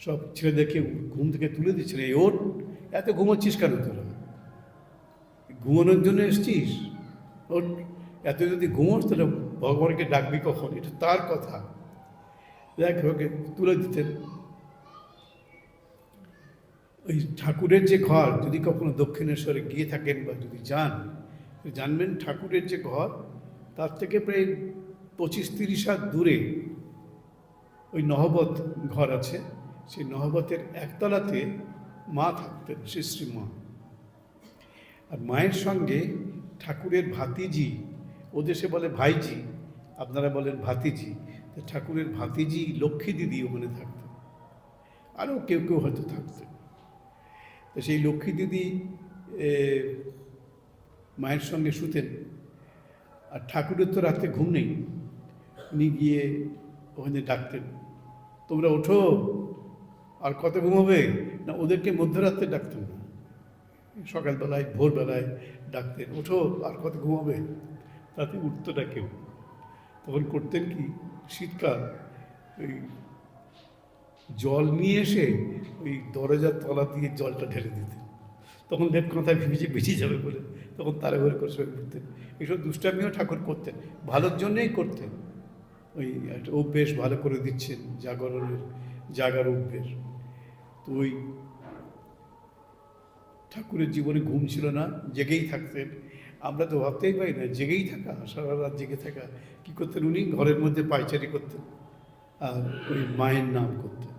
সব ছেলেদেরকে ঘুম থেকে তুলে দিচ্ছিল, এই ওঠ, এত ঘুমোচ্ছিস কেন তোরা? ঘুমানোর জন্য এসছিস? ওঠ, এত যদি ঘুমোস তাহলে ভগবানকে ডাকবি কখন? এটা তার কথা। দেখ, ওকে তুলে দিতেন। ওই ঠাকুরের যে ঘর, যদি কখনো দক্ষিণেশ্বরে গিয়ে থাকেন বা যদি যান, জানবেন ঠাকুরের যে ঘর তার থেকে প্রায় 25-30 হাত দূরে ওই নহবত ঘর আছে। সেই নহবতের একতলাতে মা থাকতেন, শ্রী মা। আর মায়ের সঙ্গে ঠাকুরের ভাতিজি, ও দেশে বলে ভাইজি, আপনারা বলেন ভাতিজি, তো ঠাকুরের ভাতিজি লক্ষ্মী দিদি ওখানে থাকতেন, আরও কেউ কেউ হয়তো থাকতেন। তো সেই লক্ষ্মী দিদি মায়ের সঙ্গে শুতেন। আর ঠাকুরের তো রাতে ঘুম নেই, উনি গিয়ে ওখানে ডাকতেন, তোমরা ওঠো, আর কত ঘুমাবে? না, ওদেরকে মধ্যরাত্রে ডাকতেন না, সকালবেলায় ভোরবেলায় ডাকতেন, ওঠো, আর কত ঘুমাবে? তাতে উঠতো না কেউ। তখন করতেন কি, শীতকাল, ওই জল নিয়ে এসে ওই দরজার তলা দিয়ে জলটা ঢেলে দিতেন। তখন লেপ কাঁথায় ভিজে যাবে বলে তখন তারা ঘরে করে শুয়ে পড়তেন। এইসব দুষ্টামিও ঠাকুর করতেন, ভালোর জন্যেই করতেন। ওই একটা অভ্যেস ভালো করে দিচ্ছেন, জাগার অভ্যেস। তো ওই ঠাকুরের জীবনে ঘুম ছিল না, জেগেই থাকতেন। আমরা তো ভাবতেই পারি না, জেগেই থাকা, সারা রাত জেগে থাকা। কী করতেন উনি? ঘরের মধ্যে পায়চারি করতেন আর ওই মায়ের নাম করতেন।